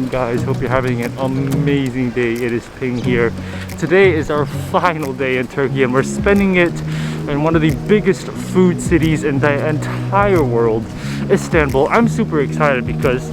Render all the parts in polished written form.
morning, guys. Hope you're having an amazing day. It is Ping here. Today is our final day in Turkey and we're spending it in one of the biggest food cities in the entire world, Istanbul. I'm super excited because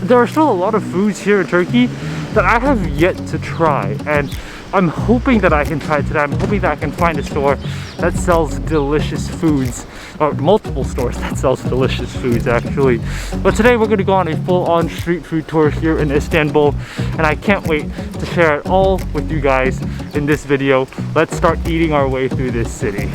there are still a lot of foods here in Turkey that I have yet to try, and I'm hoping that I can try today. I'm hoping that I can find a store that sells delicious foods, or multiple stores that sells delicious foods actually. But today we're going to go on a full-on street food tour here in Istanbul, and I can't wait to share it all with you guys in this video. Let's start eating our way through this city.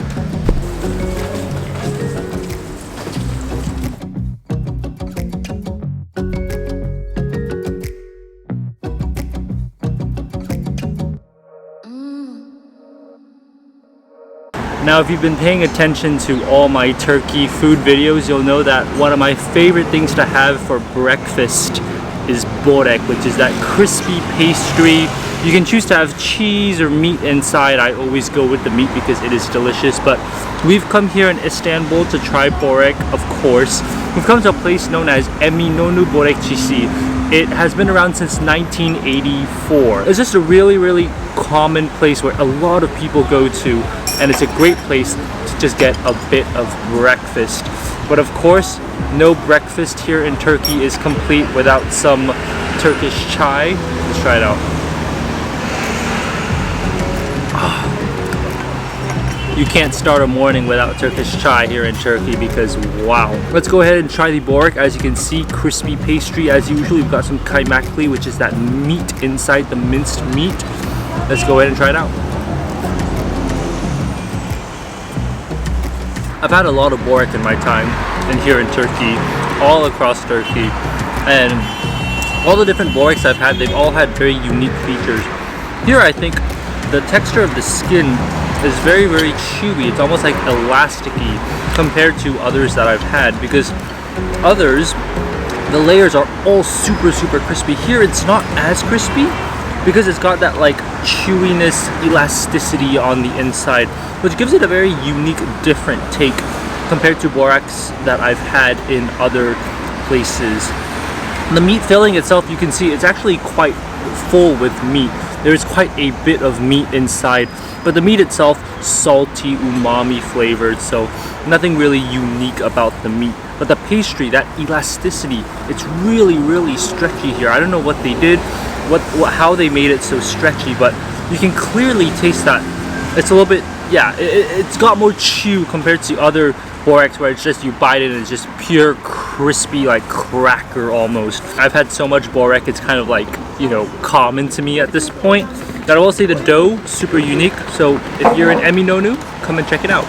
Now, if you've been paying attention to all my Turkey food videos, you'll know that one of my favorite things to have for breakfast is Boric, which is that crispy pastry. You can choose to have cheese or meat inside. I always go with the meat because it is delicious, but we've come here in Istanbul to try Boric, of course. We've come to a place known as Eminönü Börekçisi. It has been around since 1984. It's just a really common place where a lot of people go to, and it's a great place to just get a bit of breakfast. But of course, no breakfast here in Turkey is complete without some Turkish chai. Let's try it out. You can't start a morning without Turkish chai here in Turkey because wow. Let's go ahead and try the Boric. As you can see, crispy pastry as usual. We've got some kaymakli, which is that meat inside, the minced meat. Let's go ahead and try it out. I've had a lot of Boric in my time in here in Turkey, all across Turkey, and all the different Borics I've had, they've all had very unique features. Here I think the texture of the skin is very chewy. It's almost like elasticy compared to others that I've had, because others, the layers are all super crispy. Here it's not as crispy because it's got that like chewiness, elasticity on the inside, which gives it a very unique, different take compared to Borics that I've had in other places. The meat filling itself, you can see it's actually quite full with meat. There's quite a bit of meat inside, but the meat itself, salty, umami flavored, so nothing really unique about the meat. But the pastry, that elasticity, it's really stretchy here. I don't know what they did, how they made it so stretchy, but you can clearly taste that. It's a little bit, yeah, it's got more chew compared to other Borics where it's just you bite it and it's just pure crispy, like cracker almost. I've had so much Boric, it's kind of like, you know, common to me at this point. But I will say the dough, super unique. So if you're in Eminönü, come and check it out.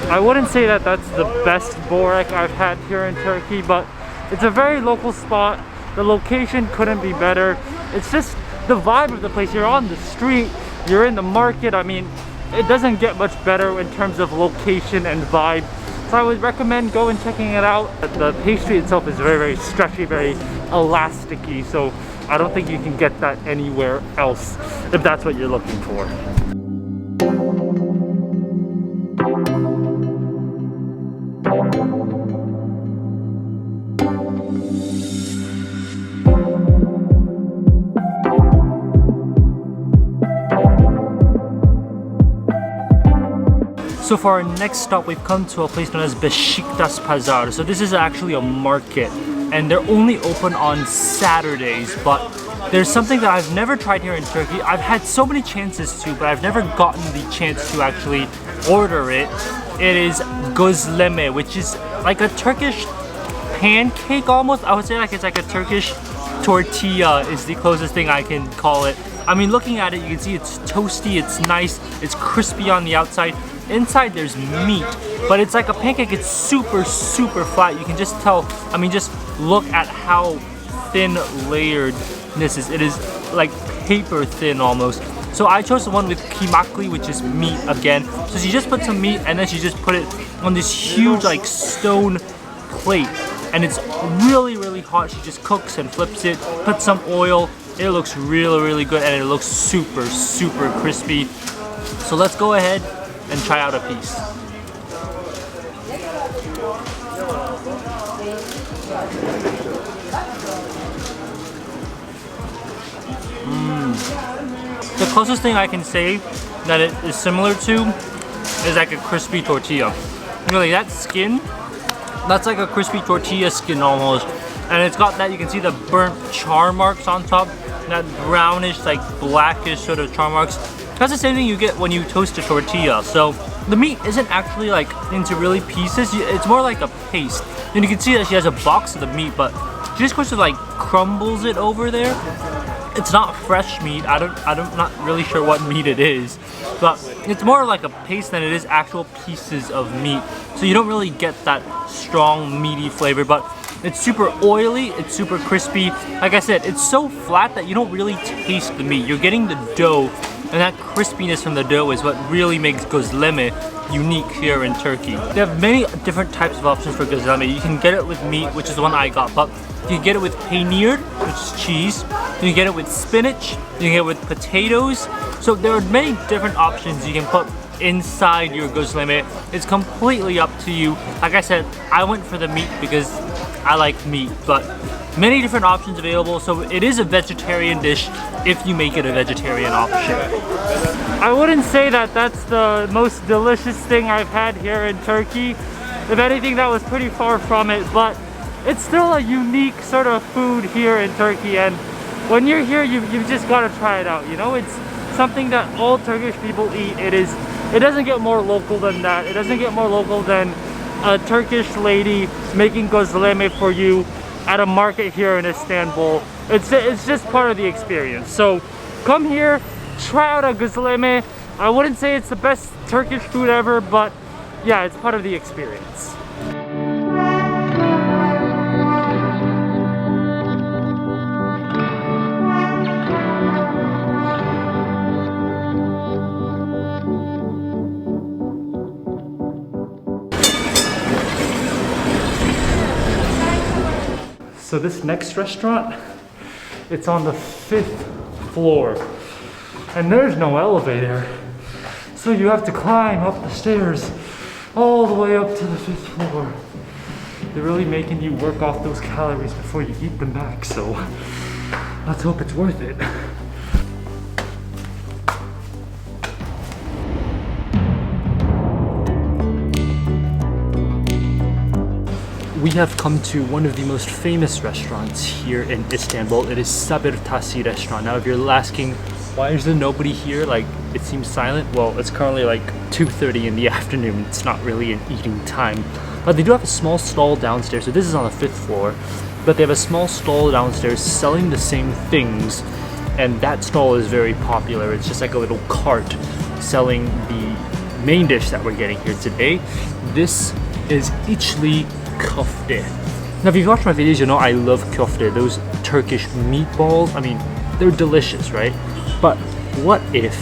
I wouldn't say that that's the best Boric I've had here in Turkey, but it's a very local spot. The location couldn't be better. It's just the vibe of the place. You're on the street, you're in the market. I mean, it doesn't get much better in terms of location and vibe. So I would recommend go and checking it out. The pastry itself is very stretchy, very elasticy. So I don't think you can get that anywhere else if that's what you're looking for. So for our next stop, we've come to a place known as Beşiktaş Pazar. So this is actually a market, and they're only open on Saturdays, but there's something that I've never tried here in Turkey. I've had so many chances to, but I've never gotten the chance to actually order it. It is Gozleme, which is like a Turkish pancake almost. I would say like it's like a Turkish tortilla is the closest thing I can call it. I mean, looking at it, you can see it's toasty, it's nice, it's crispy on the outside. Inside there's meat, but it's like a pancake. It's super flat. You can just tell. I mean, just look at how thin layered this is. It is like paper thin almost. So I chose the one with kaymakli, which is meat again. So she just put some meat and then she just put it on this huge like stone plate, and it's really hot. She just cooks and flips it, puts some oil. It looks really good, and it looks super crispy. So let's go ahead and try out a piece. The closest thing I can say that it is similar to is like a crispy tortilla. Really, that skin, that's like a crispy tortilla skin almost. And it's got that, you can see the burnt char marks on top, that brownish, like blackish sort of char marks. That's the same thing you get when you toast a tortilla. So the meat isn't actually like into really pieces, it's more like a paste. And you can see that she has a box of the meat, but she just goes to like crumbles it over there. It's not fresh meat. I'm not really sure what meat it is, but it's more like a paste than it is actual pieces of meat. So you don't really get that strong meaty flavor, but it's super oily, it's super crispy. Like I said, it's so flat that you don't really taste the meat. You're getting the dough, and that crispiness from the dough is what really makes gözleme unique here in Turkey. They have many different types of options for gözleme. You can get it with meat, which is the one I got, but you can get it with peynir, which is cheese. You can get it with spinach. You can get it with potatoes. So there are many different options you can put inside your gözleme. It's completely up to you. Like I said, I went for the meat because I like meat, but many different options available. So it is a vegetarian dish if you make it a vegetarian option. I wouldn't say that that's the most delicious thing I've had here in Turkey. If anything, that was pretty far from it, but it's still a unique sort of food here in Turkey, and when you're here, you've just got to try it out. You know, it's something that all Turkish people eat. It doesn't get more local than that. It doesn't get more local than a Turkish lady making gözleme for you at a market here in Istanbul. It's just part of the experience. So come here, try out a gözleme. I wouldn't say it's the best Turkish food ever, but yeah, it's part of the experience. So this next restaurant, it's on the 5th floor, and there's no elevator. So you have to climb up the stairs all the way up to the 5th floor. They're really making you work off those calories before you eat them back, so let's hope it's worth it. We have come to one of the most famous restaurants here in Istanbul. It is Sabirtasi restaurant. Now if you're asking, why is there nobody here? Like, it seems silent. Well, it's currently like 2:30 in the afternoon. It's not really an eating time. But they do have a small stall downstairs. So this is on the 5th floor. But they have a small stall downstairs selling the same things. And that stall is very popular. It's just like a little cart selling the main dish that we're getting here today. This is içli köfte. Now if you've watched my videos, you know I love köfte, those Turkish meatballs. I mean, they're delicious, right? But what if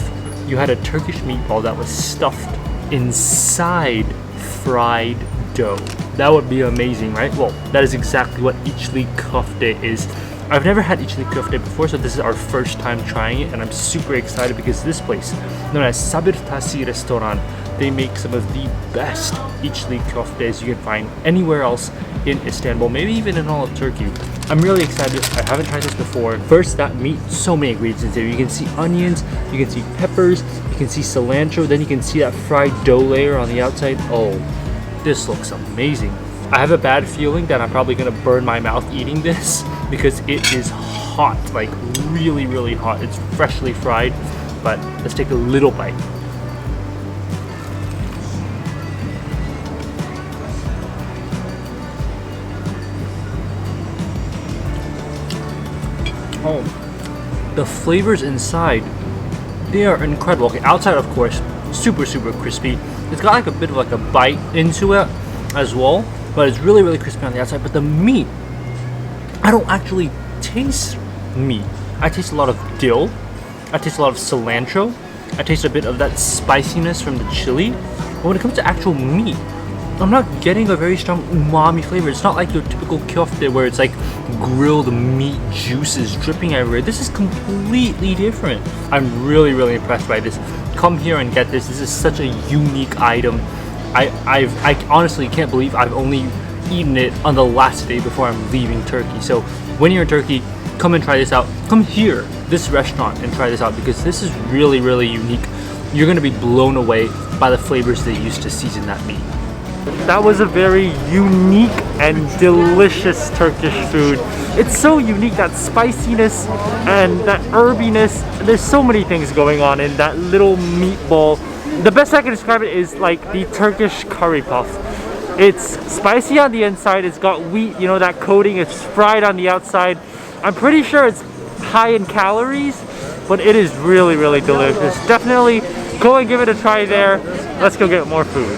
you had a Turkish meatball that was stuffed inside fried dough? That would be amazing, right? Well, that is exactly what içli köfte is. I've never had içli köfte before, so this is our first time trying it, and I'm super excited because this place, known as Sabirtasi restaurant, they make some of the best içli köftes you can find anywhere else in Istanbul, maybe even in all of Turkey. I'm really excited. I haven't tried this before. First, that meat, so many ingredients here. You can see onions, you can see peppers, you can see cilantro, then you can see that fried dough layer on the outside. Oh, this looks amazing. I have a bad feeling that I'm probably gonna burn my mouth eating this because it is hot, like really, really hot. It's freshly fried, but let's take a little bite. Oh, the flavors inside, they are incredible. Okay, outside of course, super, super crispy. It's got like a bit of like a bite into it as well, but it's really, really crispy on the outside. But the meat, I don't actually taste meat. I taste a lot of dill, I taste a lot of cilantro, I taste a bit of that spiciness from the chili. But when it comes to actual meat, I'm not getting a very strong umami flavor. It's not like your typical köfte where it's like grilled meat juices dripping everywhere. This is completely different. I'm really, really impressed by this. Come here and get this. This is such a unique item. I honestly can't believe I've only eaten it on the last day before I'm leaving Turkey. So when you're in Turkey, come and try this out. Come here, this restaurant, and try this out because this is really, really unique. You're gonna be blown away by the flavors they used to season that meat. That was a very unique and delicious Turkish food. It's so unique, that spiciness and that herbiness. There's so many things going on in that little meatball. The best I can describe it is like the Turkish curry puff. It's spicy on the inside, it's got wheat, you know, that coating, it's fried on the outside. I'm pretty sure it's high in calories, but it is really, really delicious. Definitely go and give it a try there. Let's go get more food.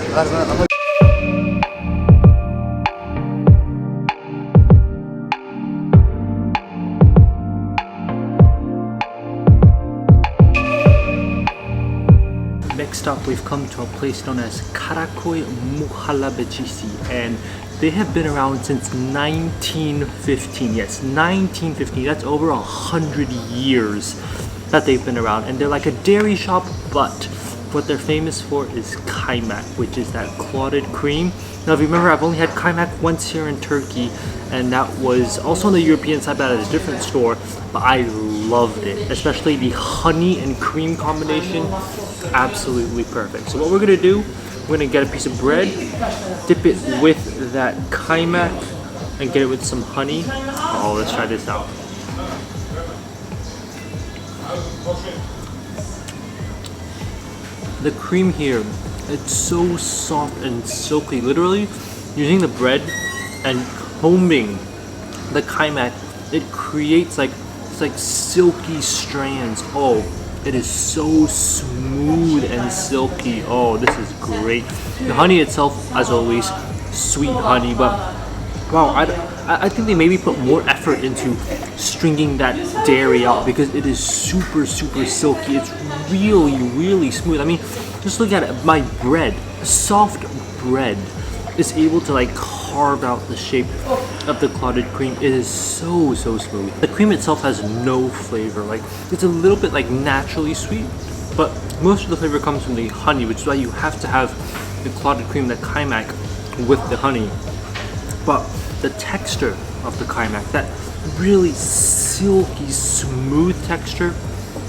Next up, we've come to a place known as Karakoy Muhallabecisi, and they have been around since 1915. Yes, 1915. That's over 100 years that they've been around, and they're like a dairy shop, but what they're famous for is kaymak, which is that clotted cream. Now, if you remember, I've only had kaymak once here in Turkey, and that was also on the European side, but at a different store, but I loved it, especially the honey and cream combination. Absolutely perfect. So what we're gonna do, we're gonna get a piece of bread, dip it with that kaymak, and get it with some honey. Oh, let's try this out. The cream here, it's so soft and silky. Literally, using the bread and combing the kaymak, it creates like silky strands. Oh, it is so smooth and silky. Oh, this is great. The honey itself, as always, sweet honey, but wow, I think they maybe put more effort into stringing that dairy out because it is super, super silky. It's really, really smooth. I mean, just look at it. My bread, soft bread, is able to like carve out the shape of the clotted cream. It is so, so smooth. The cream itself has no flavor. Like, it's a little bit like naturally sweet, but most of the flavor comes from the honey, which is why you have to have the clotted cream, the kaymak, with the honey. But the texture of the kaymak, that really silky, smooth texture,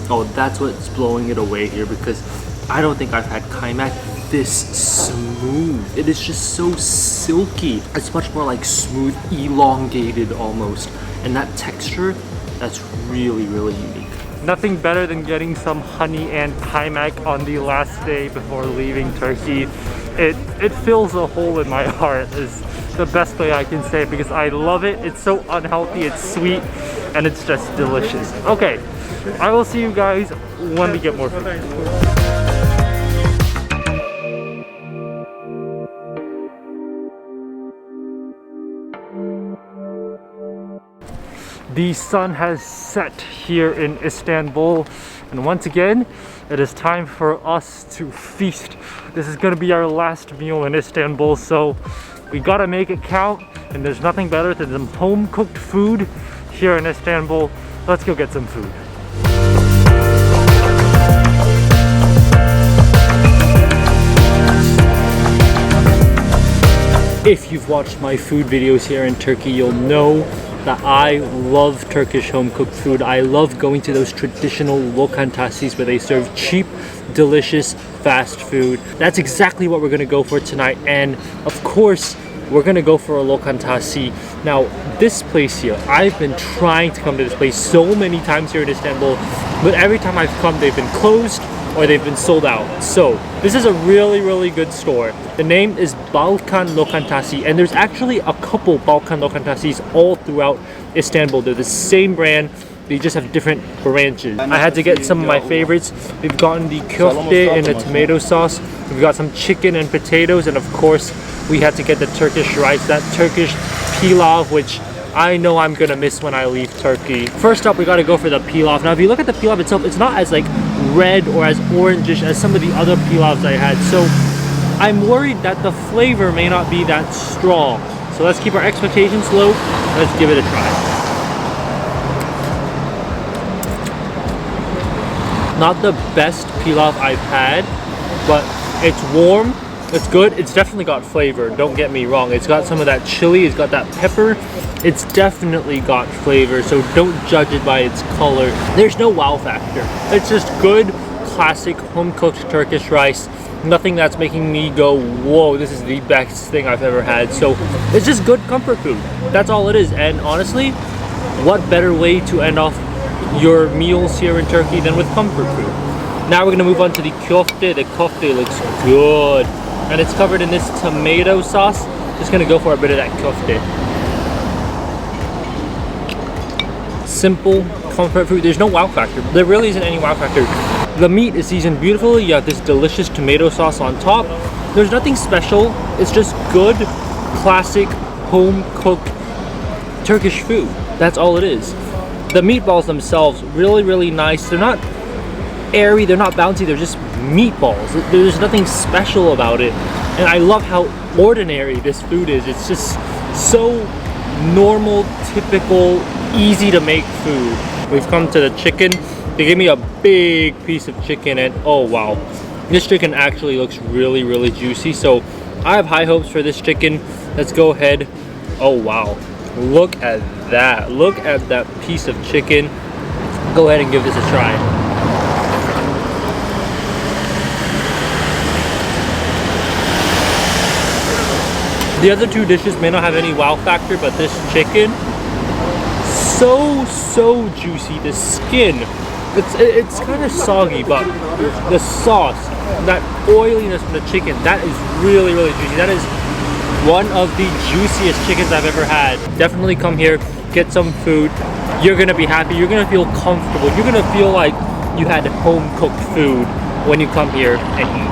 oh, that's what's blowing it away here, because I don't think I've had kaymak this smooth. It is just so silky. It's much more like smooth, elongated almost. And that texture, that's really, really unique. Nothing better than getting some honey and kaymak on the last day before leaving Turkey. It fills a hole in my heart, is the best way I can say it, because I love it. It's so unhealthy, it's sweet, and it's just delicious. Okay, I will see you guys when we get more food. The sun has set here in Istanbul, and once again, it is time for us to feast. This is gonna be our last meal in Istanbul, so we gotta make it count, and there's nothing better than some home-cooked food here in Istanbul. Let's go get some food. If you've watched my food videos here in Turkey, you'll know that I love Turkish home-cooked food. I love going to those traditional lokantasis where they serve cheap, delicious, fast food. That's exactly what we're gonna go for tonight, and of course, we're gonna go for a lokantasi. Now, this place here, I've been trying to come to this place so many times here in Istanbul, but every time I've come, they've been closed or they've been sold out. So this is a really, really good store. The name is Balkan Lokantasi, and there's actually a couple Balkan Lokantasis all throughout Istanbul. They're the same brand, they just have different branches. I had to get some of my favorites. We've gotten the köfte in a tomato sauce. We've got some chicken and potatoes, and of course, we had to get the Turkish rice, that Turkish pilav, which I know I'm gonna miss when I leave Turkey. First up, we gotta go for the pilav. Now, if you look at the pilav itself, it's not as like red or as orangish as some of the other pilavs I had. So I'm worried that the flavor may not be that strong. So let's keep our expectations low. Let's give it a try. Not the best pilav I've had, but it's warm, It's good. It's definitely got flavor. Don't get me wrong. It's got some of that chili. It's got that pepper. It's definitely got flavor. So don't judge it by its color. There's no wow factor. It's just good, classic, home-cooked Turkish rice. Nothing that's making me go, whoa, this is the best thing I've ever had. So it's just good comfort food. That's all it is. And honestly, what better way to end off your meals here in Turkey than with comfort food? Now we're gonna move on to the köfte. The köfte looks good. And it's covered in this tomato sauce. Just gonna go for a bit of that köfte. Simple comfort food. There's no wow factor. There really isn't any wow factor. The meat is seasoned beautifully. You have this delicious tomato sauce on top. There's nothing special. It's just good, classic, home-cooked Turkish food. That's all it is. The meatballs themselves, really, really nice. They're not airy, they're not bouncy, they're just meatballs. There's nothing special about it. And I love how ordinary this food is. It's just so normal, typical, easy to make food. We've come to the chicken. They gave me a big piece of chicken and oh wow. This chicken actually looks really, really juicy. So I have high hopes for this chicken. Let's go ahead. Oh wow. Look at that. Look at that piece of chicken. Go ahead and give this a try. The other two dishes may not have any wow factor, but this chicken, so juicy. The skin, it's kind of soggy, but the sauce, that oiliness from the chicken, that is really, really juicy. That is one of the juiciest chickens I've ever had. Definitely come here, get some food. You're gonna be happy. You're gonna feel comfortable. You're gonna feel like you had home-cooked food when you come here and eat.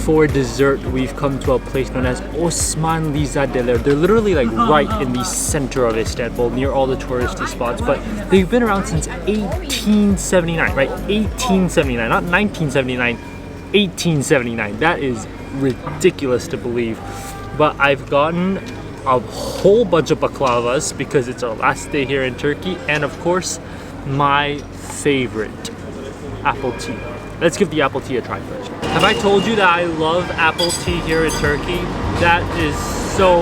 For dessert, we've come to a place known as Osmanlizadeler. They're literally like right in the center of Istanbul, near all the touristy spots, but they've been around since 1879, right? 1879, not 1979, 1879. That is ridiculous to believe. But I've gotten a whole bunch of baklavas because it's our last day here in Turkey, and of course, my favorite, apple tea. Let's give the apple tea a try first. Have I told you that I love apple tea here in Turkey? That is so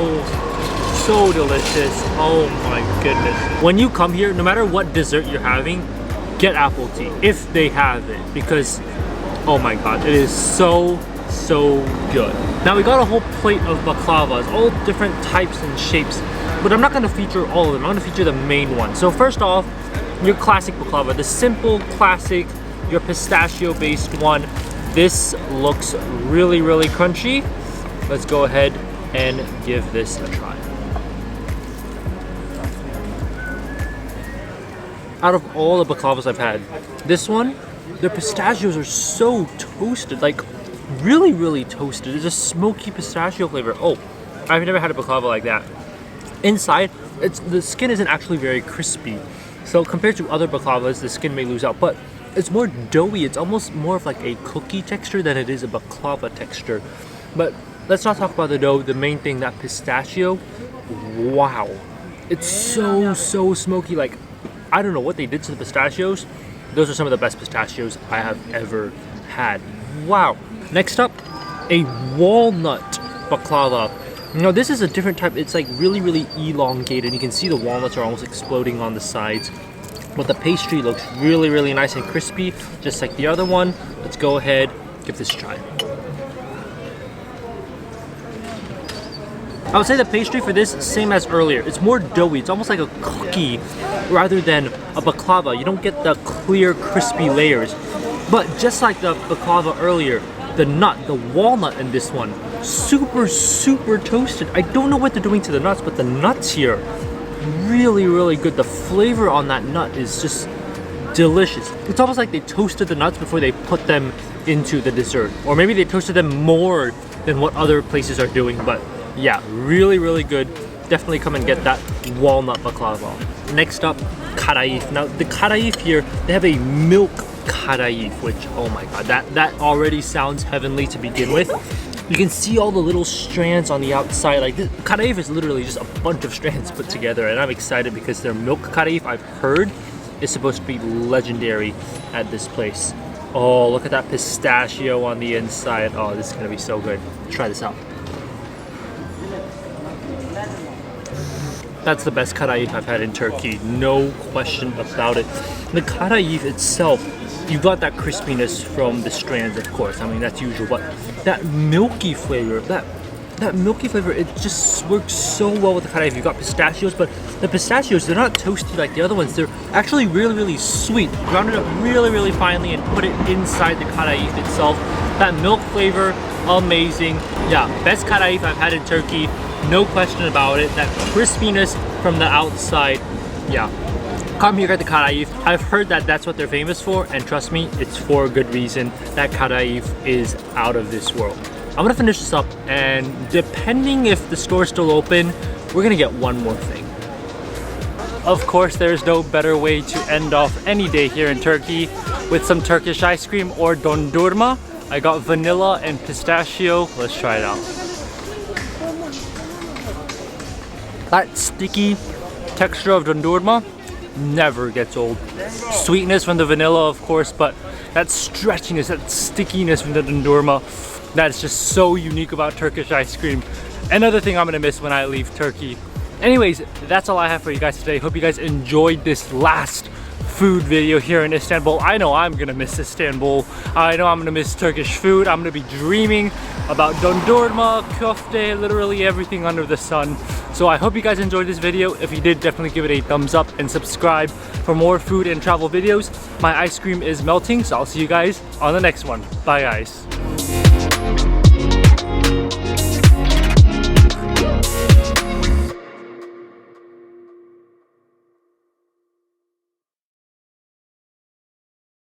delicious. Oh my goodness. When you come here, no matter what dessert you're having, get apple tea if they have it, because oh my god, it is so good. Now we got a whole plate of baklavas, all different types and shapes, but I'm not going to feature all of them. I'm going to feature the main one. So first off, your classic baklava, the simple classic, your pistachio based one. This looks really crunchy. Let's go ahead and give this a try. Out of all the baklavas I've had, this one, the pistachios are so toasted, like really toasted. There's a smoky pistachio flavor. Oh, I've never had a baklava like that. Inside, the skin isn't actually very crispy. So compared to other baklavas, the skin may lose out, but it's more doughy. It's almost more of like a cookie texture than it is a baklava texture. But let's not talk about the dough. The main thing, that pistachio, wow. It's so smoky. Like, I don't know what they did to the pistachios. Those are some of the best pistachios I have ever had. Wow. Next up, a walnut baklava. You know, this is a different type. It's like really elongated. You can see the walnuts are almost exploding on the sides. But the pastry looks really nice and crispy, just like the other one. Let's go ahead, give this a try. I would say the pastry for this, same as earlier. It's more doughy. It's almost like a cookie rather than a baklava. You don't get the clear, crispy layers. But just like the baklava earlier, the nut, the walnut in this one, super toasted. I don't know what they're doing to the nuts, but the nuts here, really good. The flavor on that nut is just delicious. It's almost like they toasted the nuts before they put them into the dessert. Or maybe they toasted them more than what other places are doing. But yeah, really good. Definitely come and get that walnut baklava. Next up, kadayif. Now the kadayif here, they have a milk kadayif, which oh my god, that already sounds heavenly to begin with. You can see all the little strands on the outside. Like this kadayif is literally just a bunch of strands put together, and I'm excited because their milk kadayif, I've heard, is supposed to be legendary at this place. Oh, look at that pistachio on the inside. Oh, this is gonna be so good. Try this out. That's the best kadayif I've had in Turkey, no question about it. The kadayif itself, you got that crispiness from the strands, of course. I mean, that's usual, but that milky flavor, that milky flavor, it just works so well with the kadayif. You've got pistachios, but the pistachios, they're not toasty like the other ones. They're actually really, really sweet. Grounded up really, really finely and put it inside the kadayif itself. That milk flavor, amazing. Yeah, best kadayif I've had in Turkey, no question about it. That crispiness from the outside, yeah. Come here, get the kadayif. I've heard that that's what they're famous for, and trust me, it's for a good reason. That kadayif is out of this world. I'm gonna finish this up, and depending if the store's still open, we're gonna get one more thing. Of course, there's no better way to end off any day here in Turkey with some Turkish ice cream or dondurma. I got vanilla and pistachio. Let's try it out. That sticky texture of dondurma never gets old. Sweetness from the vanilla, of course, but that stretchiness, that stickiness from the dondurma, that is just so unique about Turkish ice cream. Another thing I'm gonna miss when I leave Turkey. Anyways, that's all I have for you guys today. Hope you guys enjoyed this last food video here in Istanbul. I know I'm gonna miss Istanbul. I know I'm gonna miss Turkish food. I'm gonna be dreaming about dondurma, köfte, literally everything under the sun. So I hope you guys enjoyed this video. If you did, definitely give it a thumbs up and subscribe for more food and travel videos. My ice cream is melting, so I'll see you guys on the next one. Bye guys.